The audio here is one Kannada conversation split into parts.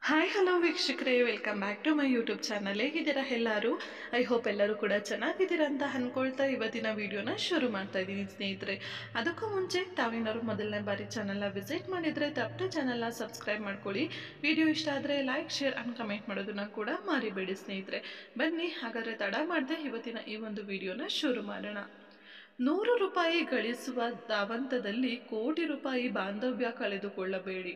ಹಾಯ್ ಹಲೋ ವೀಕ್ಷಕರೇ, welcome back to my YouTube channel. ಹೇಗಿದ್ದೀರಾ ಎಲ್ಲರೂ? ಐ ಹೋಪ್ ಎಲ್ಲರೂ ಕೂಡ ಚೆನ್ನಾಗಿದ್ದೀರಾ ಅಂತ ಅಂದ್ಕೊಳ್ತಾ ಇವತ್ತಿನ ವಿಡಿಯೋನ ಶುರು ಮಾಡ್ತಾ ಇದ್ದೀನಿ ಸ್ನೇಹಿತರೆ. ಅದಕ್ಕೂ ಮುಂಚೆ ತಾವೇನಾದ್ರು ಮೊದಲನೇ ಬಾರಿ ಚಾನಲ್ನ ವಿಸಿಟ್ ಮಾಡಿದರೆ ತಪ್ಪದೆ ಚಾನಲ್ನ ಸಬ್ಸ್ಕ್ರೈಬ್ ಮಾಡ್ಕೊಳ್ಳಿ. ವಿಡಿಯೋ ಇಷ್ಟ ಆದರೆ ಲೈಕ್, ಶೇರ್ ಆ್ಯಂಡ್ ಕಮೆಂಟ್ ಮಾಡೋದನ್ನ ಕೂಡ ಮರಿಬೇಡಿ ಸ್ನೇಹಿತರೆ. ಬನ್ನಿ ಹಾಗಾದರೆ ತಡ ಮಾಡದೆ ಇವತ್ತಿನ ಈ ಒಂದು ವಿಡಿಯೋನ ಶುರು ಮಾಡೋಣ. 100 ರೂಪಾಯಿ ಗಳಿಸುವ ಧಾವಂತದಲ್ಲಿ ಕೋಟಿ ರೂಪಾಯಿ ಬಾಂಧವ್ಯ ಕಳೆದುಕೊಳ್ಳಬೇಡಿ.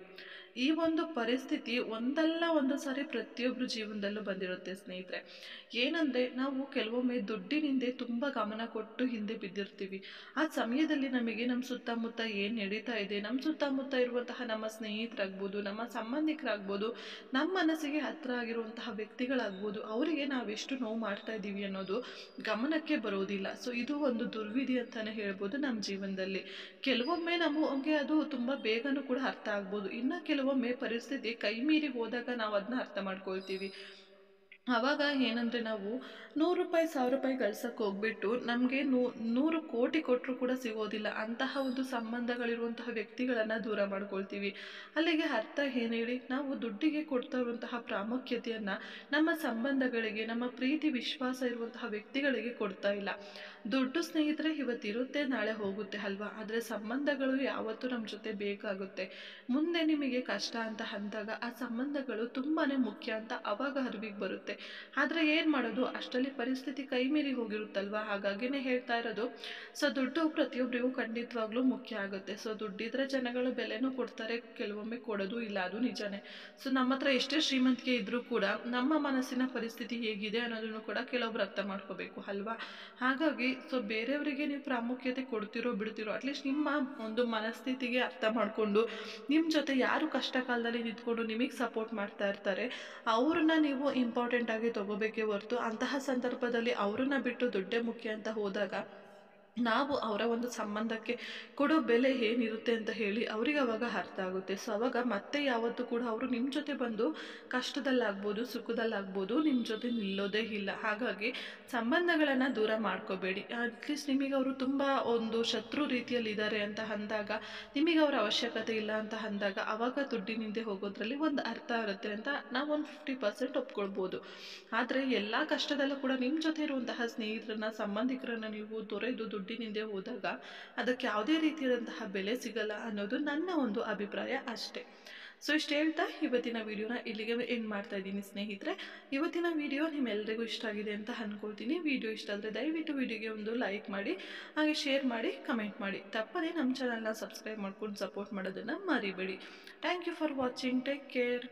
ಈ ಒಂದು ಪರಿಸ್ಥಿತಿ ಒಂದಲ್ಲ ಒಂದು ಸಾರಿ ಪ್ರತಿಯೊಬ್ಬರ ಜೀವನದಲ್ಲೂ ಬಂದಿರುತ್ತೆ ಸ್ನೇಹಿತರೆ. ಏನಂದರೆ ನಾವು ಕೆಲವೊಮ್ಮೆ ದುಡ್ಡಿನಿಂದ ತುಂಬ ಗಮನ ಕೊಟ್ಟು ಹಿಂದೆ ಬಿದ್ದಿರ್ತೀವಿ. ಆ ಸಮಯದಲ್ಲಿ ನಮಗೆ ನಮ್ಮ ಸುತ್ತಮುತ್ತ ಏನು ನಡೀತಾ ಇದೆ, ನಮ್ಮ ಸುತ್ತಮುತ್ತ ಇರುವಂತಹ ನಮ್ಮ ಸ್ನೇಹಿತರಾಗ್ಬೋದು, ನಮ್ಮ ಸಂಬಂಧಿಕರಾಗ್ಬೋದು, ನಮ್ಮ ಮನಸ್ಸಿಗೆ ಹತ್ತಿರ ಆಗಿರುವಂತಹ ವ್ಯಕ್ತಿಗಳಾಗ್ಬೋದು, ಅವರಿಗೆ ನಾವೆಷ್ಟು ನೋವು ಮಾಡ್ತಾ ಇದ್ದೀವಿ ಅನ್ನೋದು ಗಮನಕ್ಕೆ ಬರೋದಿಲ್ಲ. ಸೊ ಇದು ಒಂದು ದುರ್ವಿಧಿ ಅಂತಲೇ ಹೇಳ್ಬೋದು ನಮ್ಮ ಜೀವನದಲ್ಲಿ. ಕೆಲವೊಮ್ಮೆ ನಮಗೆ ಅದು ತುಂಬ ಬೇಗನೂ ಕೂಡ ಅರ್ಥ ಆಗ್ಬೋದು. ಇನ್ನು ಕೆಲವೊಮ್ಮೆ ಪರಿಸ್ಥಿತಿ ಕೈ ಮೀರಿ ಹೋದಾಗ ನಾವು ಅದನ್ನ ಅರ್ಥ ಮಾಡ್ಕೊಳ್ತೀವಿ. ಆವಾಗ ಏನಂದರೆ ನಾವು 100 ರೂಪಾಯಿ 1000 ರೂಪಾಯಿ ಗಳಿಸೋಕೆ ಹೋಗ್ಬಿಟ್ಟು ನಮಗೆ 100 ಕೋಟಿ ಕೊಟ್ಟರು ಕೂಡ ಸಿಗೋದಿಲ್ಲ. ಅಂತಹ ಒಂದು ಸಂಬಂಧಗಳಿರುವಂತಹ ವ್ಯಕ್ತಿಗಳನ್ನು ದೂರ ಮಾಡ್ಕೊಳ್ತೀವಿ. ಅಲ್ಲಿಗೆ ಅರ್ಥ ಏನು ಹೇಳಿ? ನಾವು ದುಡ್ಡಿಗೆ ಕೊಡ್ತಾ ಇರುವಂತಹ ಪ್ರಾಮುಖ್ಯತೆಯನ್ನು ನಮ್ಮ ಸಂಬಂಧಗಳಿಗೆ, ನಮ್ಮ ಪ್ರೀತಿ ವಿಶ್ವಾಸ ಇರುವಂತಹ ವ್ಯಕ್ತಿಗಳಿಗೆ ಕೊಡ್ತಾ ಇಲ್ಲ. ದುಡ್ಡು ಸ್ನೇಹಿತರೆ ಇವತ್ತಿರುತ್ತೆ, ನಾಳೆ ಹೋಗುತ್ತೆ ಅಲ್ವಾ? ಆದರೆ ಸಂಬಂಧಗಳು ಯಾವತ್ತೂ ನಮ್ಮ ಜೊತೆ ಬೇಕಾಗುತ್ತೆ. ಮುಂದೆ ನಿಮಗೆ ಕಷ್ಟ ಅಂತ ಅಂದಾಗ ಆ ಸಂಬಂಧಗಳು ತುಂಬಾ ಮುಖ್ಯ ಅಂತ ಅವಾಗ ಅರಿವಿಗೆ ಬರುತ್ತೆ. ಆದರೆ ಏನು ಮಾಡೋದು, ಅಷ್ಟರಲ್ಲಿ ಪರಿಸ್ಥಿತಿ ಕೈ ಮೀರಿ ಹೋಗಿರುತ್ತಲ್ವ. ಹಾಗಾಗಿನೇ ಹೇಳ್ತಾ ಇರೋದು, ಸೊ ದುಡ್ಡು ಪ್ರತಿಯೊಬ್ಬರಿಗೂ ಖಂಡಿತವಾಗ್ಲೂ ಮುಖ್ಯ ಆಗುತ್ತೆ. ಸೊ ದುಡ್ಡಿದ್ರೆ ಜನಗಳು ಬೆಲೆನೂ ಕೊಡ್ತಾರೆ, ಕೆಲವೊಮ್ಮೆ ಕೊಡೋದು ಇಲ್ಲ, ಅದು ನಿಜಾನೇ. ಸೊ ನಮ್ಮ ಹತ್ರ ಎಷ್ಟೇ ಶ್ರೀಮಂತಿಕೆ ಇದ್ರೂ ಕೂಡ ನಮ್ಮ ಮನಸ್ಸಿನ ಪರಿಸ್ಥಿತಿ ಹೇಗಿದೆ ಅನ್ನೋದನ್ನು ಕೂಡ ಕೆಲವೊಬ್ರು ಅರ್ಥ ಮಾಡ್ಕೋಬೇಕು ಅಲ್ವಾ? ಹಾಗಾಗಿ ಸೊ ಬೇರೆಯವರಿಗೆ ನೀವು ಪ್ರಾಮುಖ್ಯತೆ ಕೊಡ್ತಿರೋ ಬಿಡ್ತಿರೋ, ಅಟ್ಲೀಸ್ಟ್ ನಿಮ್ಮ ಒಂದು ಮನಸ್ಥಿತಿಗೆ ಅರ್ಥ ಮಾಡಿಕೊಂಡು ನಿಮ್ಮ ಜೊತೆ ಯಾರು ಕಷ್ಟ ಕಾಲದಲ್ಲಿ ನಿಂತ್ಕೊಂಡು ನಿಮಗೆ ಸಪೋರ್ಟ್ ಮಾಡ್ತಾ ಇರ್ತಾರೆ ಅವ್ರನ್ನ ನೀವು ಇಂಪಾರ್ಟೆಂಟ್ ಆಗಿ ತಗೋಬೇಕೇ ಹೊರತು ಅಂತಹ ಸಂದರ್ಭದಲ್ಲಿ ಅವ್ರನ್ನ ಬಿಟ್ಟು ದುಡ್ಡೇ ಮುಖ್ಯ ಅಂತ ಹೋದಾಗ ನಾವು ಅವರ ಒಂದು ಸಂಬಂಧಕ್ಕೆ ಕೊಡೋ ಬೆಲೆ ಏನಿರುತ್ತೆ ಅಂತ ಹೇಳಿ ಅವ್ರಿಗೆ ಅವಾಗ ಅರ್ಥ ಆಗುತ್ತೆ. ಸೊ ಅವಾಗ ಮತ್ತೆ ಯಾವತ್ತೂ ಕೂಡ ಅವರು ನಿಮ್ಮ ಜೊತೆ ಬಂದು ಕಷ್ಟದಲ್ಲಾಗ್ಬೋದು, ಸುಖದಲ್ಲಾಗ್ಬೋದು, ನಿಮ್ಮ ಜೊತೆ ನಿಲ್ಲೋದೇ ಇಲ್ಲ. ಹಾಗಾಗಿ ಸಂಬಂಧಗಳನ್ನು ದೂರ ಮಾಡ್ಕೋಬೇಡಿ. ಅಟ್ಲೀಸ್ಟ್ ನಿಮಗೆ ಅವರು ತುಂಬ ಒಂದು ಶತ್ರು ರೀತಿಯಲ್ಲಿ ಇದ್ದಾರೆ ಅಂತ ಅಂದಾಗ, ನಿಮಗೆ ಅವರ ಅವಶ್ಯಕತೆ ಇಲ್ಲ ಅಂತ ಅಂದಾಗ ಅವಾಗ ದುಡ್ಡಿನಿಂದ ಹೋಗೋದ್ರಲ್ಲಿ ಒಂದು ಅರ್ಥ ಇರುತ್ತೆ ಅಂತ ನಾವು ಒಂದು 50% ಒಪ್ಕೊಳ್ಬೋದು. ಆದರೆ ಎಲ್ಲ ಕಷ್ಟದಲ್ಲೂ ಕೂಡ ನಿಮ್ಮ ಜೊತೆ ಇರುವಂತಹ ಸ್ನೇಹಿತರನ್ನ, ಸಂಬಂಧಿಕರನ್ನ ನೀವು ತೊರೆದು ದುಡ್ಡಿನಿಂದ ಹೋದಾಗ ಅದಕ್ಕೆ ಯಾವುದೇ ರೀತಿಯಾದಂತಹ ಬೆಲೆ ಸಿಗಲ್ಲ ಅನ್ನೋದು ನನ್ನ ಒಂದು ಅಭಿಪ್ರಾಯ ಅಷ್ಟೇ. ಸೊ ಇಷ್ಟು ಹೇಳ್ತಾ ಇವತ್ತಿನ ವಿಡಿಯೋನ ಇಲ್ಲಿಗೆ ಎಂಡ್ ಮಾಡ್ತಾ ಇದ್ದೀನಿ ಸ್ನೇಹಿತರೆ. ಇವತ್ತಿನ ವಿಡಿಯೋ ನಿಮ್ಮೆಲ್ಲರಿಗೂ ಇಷ್ಟ ಆಗಿದೆ ಅಂತ ಅಂದ್ಕೊಳ್ತೀನಿ. ವಿಡಿಯೋ ಇಷ್ಟ ಆದರೆ ದಯವಿಟ್ಟು ವಿಡಿಯೋಗೆ ಒಂದು ಲೈಕ್ ಮಾಡಿ, ಹಾಗೆ ಶೇರ್ ಮಾಡಿ, ಕಮೆಂಟ್ ಮಾಡಿ. ತಪ್ಪದೇ ನಮ್ಮ ಚಾನಲ್ನ ಸಬ್ಸ್ಕ್ರೈಬ್ ಮಾಡ್ಕೊಂಡು ಸಪೋರ್ಟ್ ಮಾಡೋದನ್ನು ಮರಿಬೇಡಿ. Thank you for watching. Take care.